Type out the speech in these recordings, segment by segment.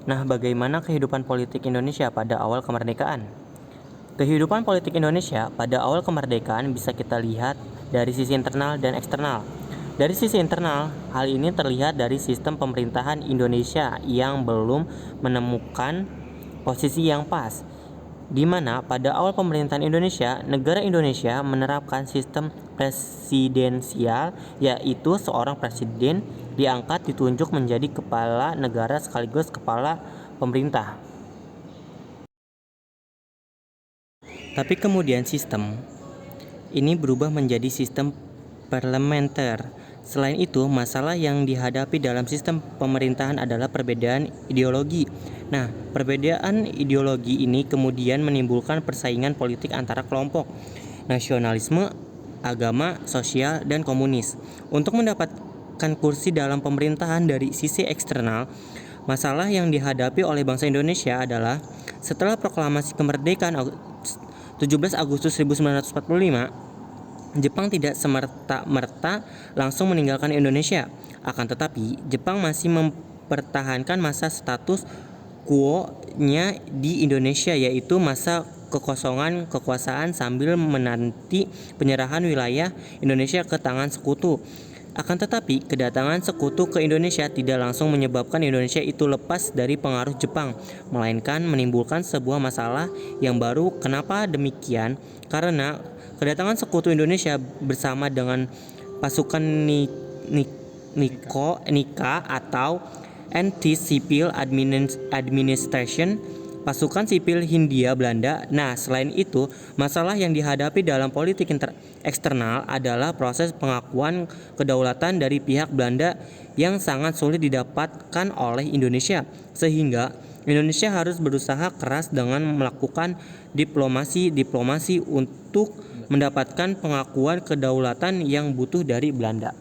Nah, bagaimana kehidupan politik Indonesia pada awal kemerdekaan? Kehidupan politik Indonesia pada awal kemerdekaan bisa kita lihat dari sisi internal dan eksternal. Dari sisi internal, hal ini terlihat dari sistem pemerintahan Indonesia yang belum menemukan posisi yang pas, di mana pada awal pemerintahan Indonesia, negara Indonesia menerapkan sistem presidensial, yaitu seorang presiden diangkat ditunjuk menjadi kepala negara sekaligus kepala pemerintah. Tapi kemudian sistem ini berubah menjadi sistem parlementer. Selain itu, masalah yang dihadapi dalam sistem pemerintahan adalah perbedaan ideologi. Nah, perbedaan ideologi ini kemudian menimbulkan persaingan politik antara kelompok nasionalisme, agama, sosial, dan komunis. Untuk mendapatkan kursi dalam pemerintahan dari sisi eksternal, masalah yang dihadapi oleh bangsa Indonesia adalah setelah proklamasi kemerdekaan 17 Agustus 1945, Jepang tidak semerta-merta langsung meninggalkan Indonesia. Akan tetapi, Jepang masih mempertahankan masa status quo-nya di Indonesia, yaitu masa kekosongan kekuasaan sambil menanti penyerahan wilayah Indonesia ke tangan sekutu. Akan tetapi, kedatangan sekutu ke Indonesia tidak langsung menyebabkan Indonesia itu lepas dari pengaruh Jepang, melainkan menimbulkan sebuah masalah yang baru. Kenapa demikian? Karena kedatangan sekutu Indonesia bersama dengan pasukan Nika atau Anti-Civil Administration, pasukan sipil Hindia Belanda. Nah, selain itu, masalah yang dihadapi dalam politik eksternal adalah proses pengakuan kedaulatan dari pihak Belanda yang sangat sulit didapatkan oleh Indonesia, sehingga Indonesia harus berusaha keras dengan melakukan diplomasi untuk mendapatkan pengakuan kedaulatan yang butuh dari Belanda.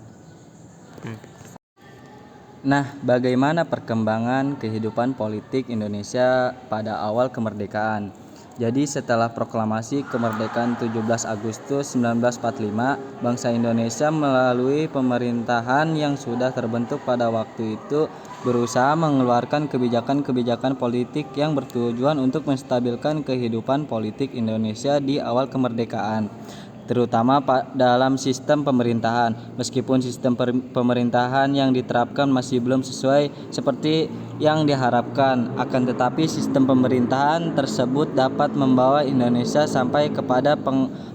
Nah, bagaimana perkembangan kehidupan politik Indonesia pada awal kemerdekaan? Jadi setelah proklamasi kemerdekaan 17 Agustus 1945, bangsa Indonesia melalui pemerintahan yang sudah terbentuk pada waktu itu berusaha mengeluarkan kebijakan-kebijakan politik yang bertujuan untuk menstabilkan kehidupan politik Indonesia di awal kemerdekaan, terutama dalam sistem pemerintahan. Meskipun sistem pemerintahan yang diterapkan masih belum sesuai seperti yang diharapkan, akan tetapi sistem pemerintahan tersebut dapat membawa Indonesia sampai kepada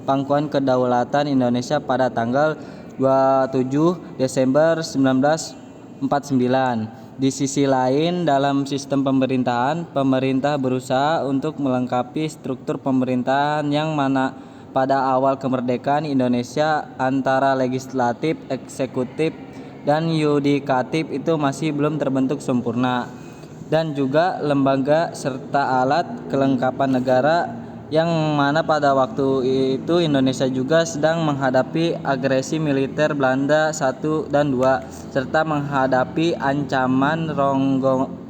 pangkuan kedaulatan Indonesia pada tanggal 27 Desember 1949. Di sisi lain, dalam sistem pemerintahan, pemerintah berusaha untuk melengkapi struktur pemerintahan yang mana pada awal kemerdekaan Indonesia antara legislatif, eksekutif, dan yudikatif itu masih belum terbentuk sempurna, dan juga lembaga serta alat kelengkapan negara yang mana pada waktu itu Indonesia juga sedang menghadapi agresi militer Belanda 1 dan 2 serta menghadapi ancaman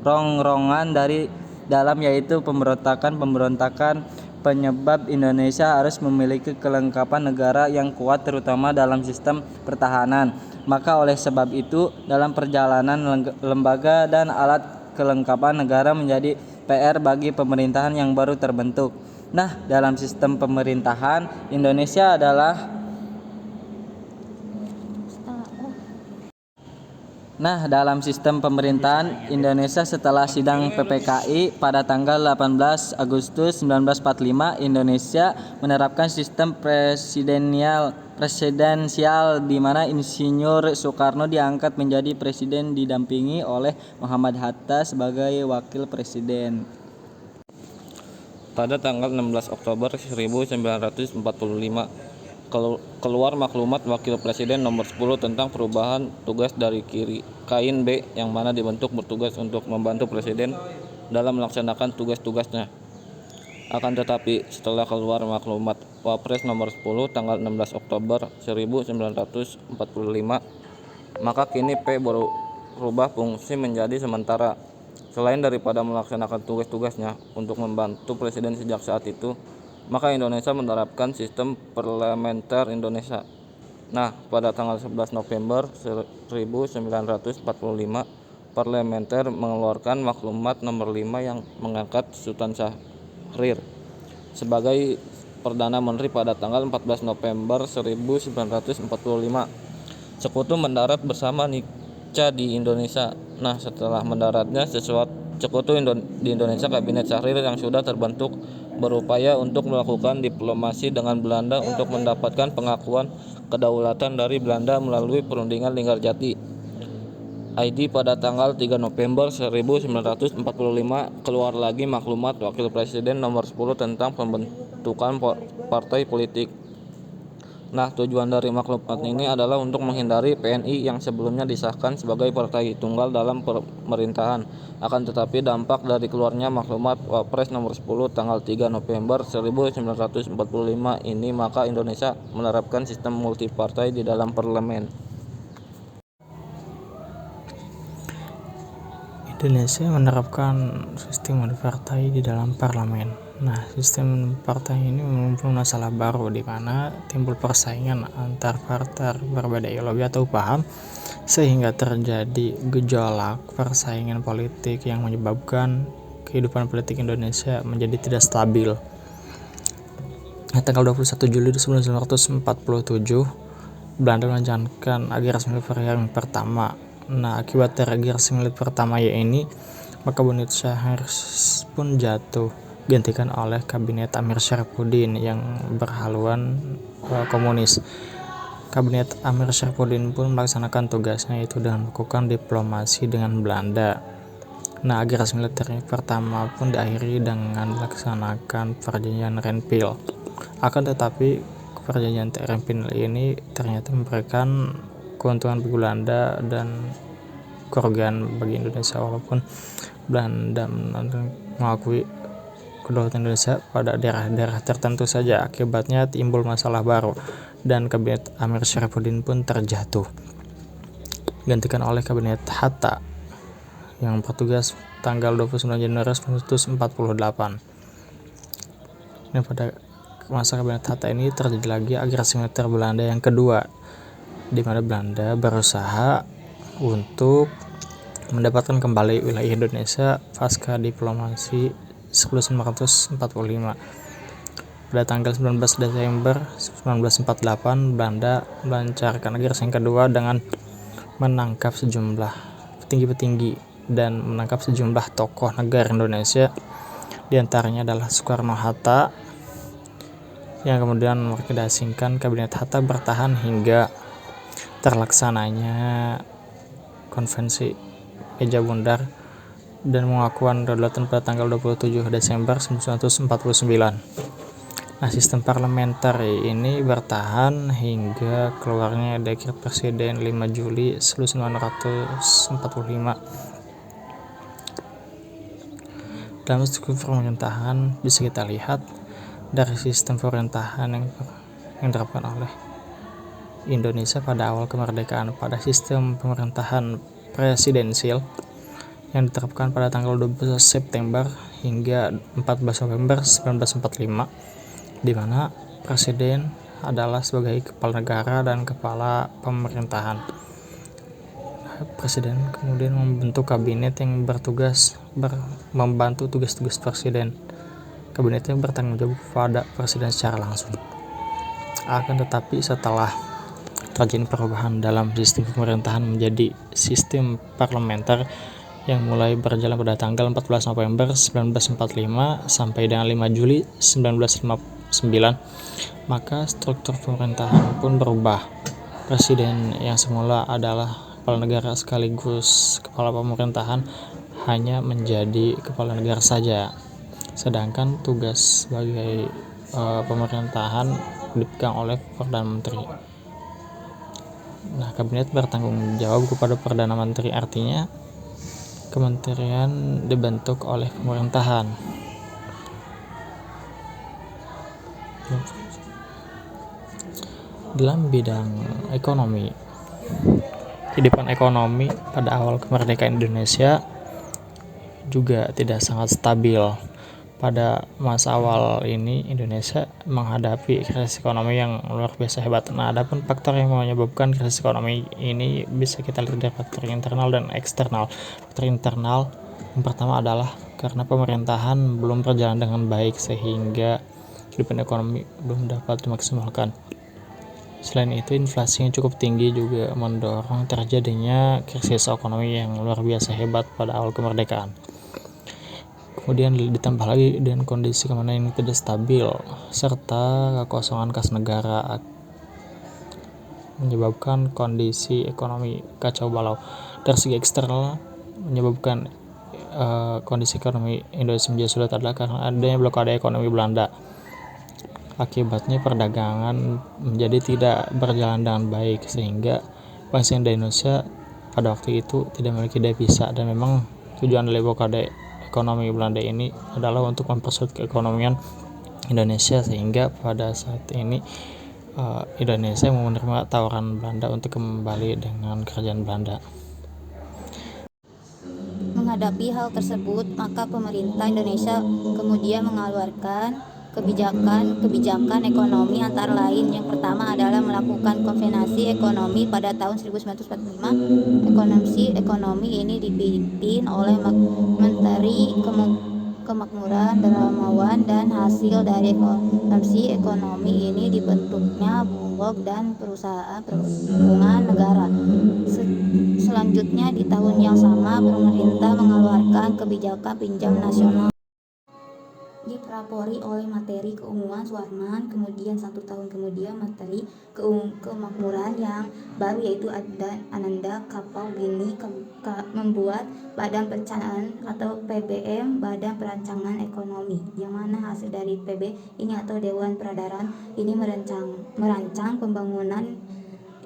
rongrongan dari dalam, yaitu pemberontakan penyebab Indonesia harus memiliki kelengkapan negara yang kuat terutama dalam sistem pertahanan. Maka oleh sebab itu, dalam perjalanan lembaga dan alat kelengkapan negara menjadi PR bagi pemerintahan yang baru terbentuk. Nah, dalam sistem pemerintahan Indonesia adalah dalam sistem pemerintahan Indonesia setelah sidang PPKI pada tanggal 18 Agustus 1945, Indonesia menerapkan sistem presidensial di mana Insinyur Soekarno diangkat menjadi presiden didampingi oleh Muhammad Hatta sebagai wakil presiden. Pada tanggal 16 Oktober 1945, keluar maklumat Wakil Presiden nomor 10 tentang perubahan tugas dari KIN B yang mana dibentuk bertugas untuk membantu Presiden dalam melaksanakan tugas-tugasnya. Akan tetapi, setelah keluar maklumat Wapres nomor 10 tanggal 16 Oktober 1945, maka kini P berubah fungsi menjadi sementara. Selain daripada melaksanakan tugas-tugasnya untuk membantu Presiden sejak saat itu, maka Indonesia menerapkan sistem parlementer Indonesia. Nah, pada tanggal 11 November 1945, parlementer mengeluarkan maklumat nomor 5 yang mengangkat Sultan Syahrir sebagai Perdana Menteri pada tanggal 14 November 1945. Sekutu mendarat bersama Nica di Indonesia. Nah, setelah mendaratnya sekutu di Indonesia, Kabinet Syahrir yang sudah terbentuk berupaya untuk melakukan diplomasi dengan Belanda untuk mendapatkan pengakuan kedaulatan dari Belanda melalui perundingan Linggarjati. ID pada tanggal 3 November 1945 keluar lagi maklumat Wakil Presiden nomor 10 tentang pembentukan partai politik. Nah, tujuan dari maklumat ini adalah untuk menghindari PNI yang sebelumnya disahkan sebagai partai tunggal dalam pemerintahan. Akan tetapi dampak dari keluarnya maklumat Wapres nomor 10 tanggal 3 November 1945 ini, maka Indonesia menerapkan sistem multipartai di dalam parlemen. Indonesia menerapkan sistem multipartai di dalam parlemen. Nah, sistem partai ini merupakan masalah baru di mana timbul persaingan antar partai berbeda ideologi atau paham sehingga terjadi gejolak persaingan politik yang menyebabkan kehidupan politik Indonesia menjadi tidak stabil. Nah, tanggal 21 Juli 1947 Belanda melancarkan agresi militer yang pertama. Nah, akibat dari agresi militer pertama ini, maka Kabinet Syahrir pun jatuh, gantikan oleh Kabinet Amir Syarifuddin yang berhaluan komunis. Kabinet Amir Syarifuddin pun melaksanakan tugasnya, yaitu dengan melakukan diplomasi dengan Belanda. Nah, agresi militer pertama pun diakhiri dengan dilaksanakan perjanjian Renville. Akan tetapi perjanjian Renville ini ternyata memberikan keuntungan bagi Belanda dan kerugian bagi Indonesia, walaupun Belanda mengakui kedaulatan Indonesia pada daerah-daerah tertentu saja. Akibatnya timbul masalah baru dan Kabinet Amir Syarifuddin pun terjatuh, gantikan oleh Kabinet Hatta yang bertugas tanggal 29 Januari 1948. Dan pada masa Kabinet Hatta ini terjadi lagi agresi militer Belanda yang kedua, di mana Belanda berusaha untuk mendapatkan kembali wilayah Indonesia pasca diplomasi 1945. Pada tanggal 19 Desember 1948 Belanda melancarkan agresi yang kedua dengan menangkap sejumlah petinggi-petinggi dan menangkap sejumlah tokoh negara Indonesia, diantaranya adalah Soekarno-Hatta, yang kemudian merekomendasikan Kabinet Hatta bertahan hingga terlaksananya konvensi Meja Bundar dan pengakuan kedaulatan pada tanggal 27 Desember 1949. Nah, sistem parlementer ini bertahan hingga keluarnya dekret Presiden 5 Juli 1945. Dalam struktur pemerintahan bisa kita lihat dari sistem pemerintahan yang diterapkan oleh Indonesia pada awal kemerdekaan pada sistem pemerintahan presidensial yang diterapkan pada tanggal 12 September hingga 14 November 1945, di mana presiden adalah sebagai kepala negara dan kepala pemerintahan. Presiden kemudian membentuk kabinet yang bertugas membantu tugas-tugas presiden. Kabinet yang bertanggung jawab kepada presiden secara langsung. Akan tetapi setelah terjadi perubahan dalam sistem pemerintahan menjadi sistem parlementer yang mulai berjalan pada tanggal 14 November 1945 sampai dengan 5 Juli 1959, maka struktur pemerintahan pun berubah. Presiden yang semula adalah kepala negara sekaligus kepala pemerintahan hanya menjadi kepala negara saja, sedangkan tugas sebagai pemerintahan dipegang oleh Perdana Menteri. Nah, kabinet bertanggung jawab kepada Perdana Menteri, artinya kementerian dibentuk oleh pemerintahan. Dalam bidang ekonomi, kehidupan ekonomi pada awal kemerdekaan Indonesia juga tidak sangat stabil. pada masa awal ini Indonesia menghadapi krisis ekonomi yang luar biasa hebat. Nah, adapun faktor yang menyebabkan krisis ekonomi ini bisa kita lihat dari faktor internal dan eksternal. Faktor internal yang pertama adalah karena pemerintahan belum berjalan dengan baik sehingga kehidupan ekonomi belum dapat dimaksimalkan. Selain itu, inflasi yang cukup tinggi juga mendorong terjadinya krisis ekonomi yang luar biasa hebat pada awal kemerdekaan. Kemudian ditambah lagi dengan kondisi keamanan yang tidak stabil serta kekosongan kas negara menyebabkan kondisi ekonomi kacau balau. Dari segi eksternal menyebabkan kondisi ekonomi Indonesia menjadi sulit adalah karena adanya blokade ekonomi Belanda. Akibatnya perdagangan menjadi tidak berjalan dengan baik sehingga bangsa Indonesia pada waktu itu tidak memiliki devisa, dan memang tujuan dari blokade ekonomi Belanda ini adalah untuk mempersulit keekonomian Indonesia, sehingga pada saat ini Indonesia menerima tawaran Belanda untuk kembali dengan kerajaan Belanda. Menghadapi hal tersebut, maka pemerintah Indonesia kemudian mengeluarkan kebijakan ekonomi antara lain. Yang pertama adalah melakukan konvensi ekonomi pada tahun 1945. Ekonomi ini dipimpin oleh Menteri Kemakmuran Darmawan, dan hasil dari konvensi ekonomi ini dibentuknya Bulog dan Perusahaan Perhubungan Negara. Selanjutnya di tahun yang sama pemerintah mengeluarkan kebijakan pinjam nasional diprapori oleh Menteri Keuangan Suharman. Kemudian 1 tahun kemudian Menteri Kemakmuran yang baru yaitu Ananda Kapaubini membuat Badan Perencanaan atau PBM, Badan Perancangan Ekonomi, yang mana hasil dari PB ini atau Dewan Peradaran ini merancang pembangunan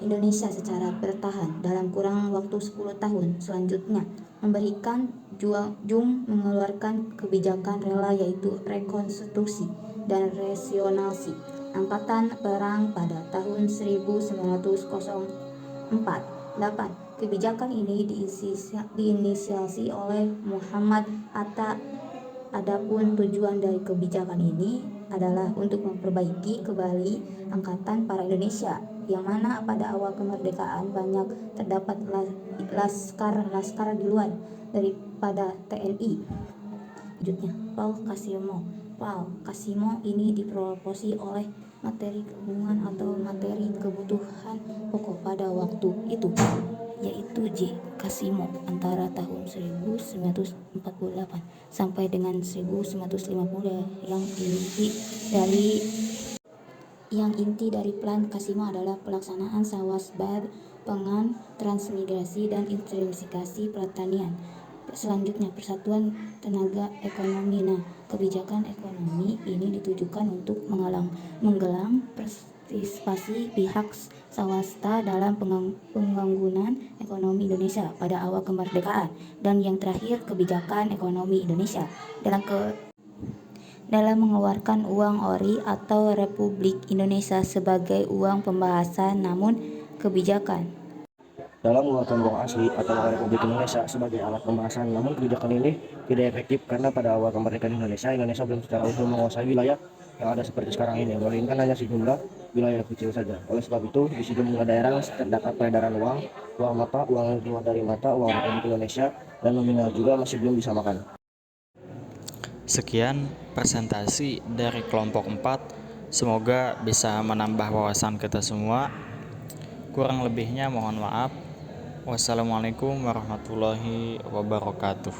Indonesia secara bertahan dalam kurang waktu 10 tahun. Selanjutnya memberikan Jung mengeluarkan kebijakan rela yaitu rekonstruksi dan rasionalisasi angkatan perang pada tahun 1904. 8. Kebijakan ini diinisiasi oleh Muhammad Hatta. Adapun tujuan dari kebijakan ini adalah untuk memperbaiki kembali angkatan para Indonesia, yang mana pada awal kemerdekaan banyak terdapat laskar di luar daripada TNI. Selanjutnya, Paul Kasimo ini dipromosi oleh Menteri Keuangan atau Menteri Kebutuhan Pokok pada waktu itu, yaitu J. Kasimo antara tahun 1948 sampai dengan 1950. Yang inti dari plan Kasimo adalah pelaksanaan Swasembada Pangan, transmigrasi, dan intensifikasi pertanian. Selanjutnya, persatuan tenaga ekonomi. Nah, kebijakan ekonomi ini ditujukan untuk menggalang partisipasi pihak swasta dalam pembangunan ekonomi Indonesia pada awal kemerdekaan. Dan yang terakhir, kebijakan ekonomi Indonesia dalam mengeluarkan uang ori atau Republik Indonesia sebagai uang pembahasan, namun kebijakan dalam mengeluarkan uang asli atau uang Republik Indonesia sebagai alat pembahasan. Namun kebijakan ini tidak efektif karena pada awal kemerdekaan Indonesia belum secara utuh menguasai wilayah yang ada seperti sekarang ini, melainkan hanya sejumlah wilayah kecil saja. Oleh sebab itu, di sejumlah daerah terdapat peredaran uang mata, uang yang keluar dari mata, uang Republik Indonesia, dan nominal juga masih belum disamakan. Sekian presentasi dari kelompok 4. Semoga bisa menambah wawasan kita semua. Kurang lebihnya mohon maaf. Wassalamualaikum warahmatullahi wabarakatuh.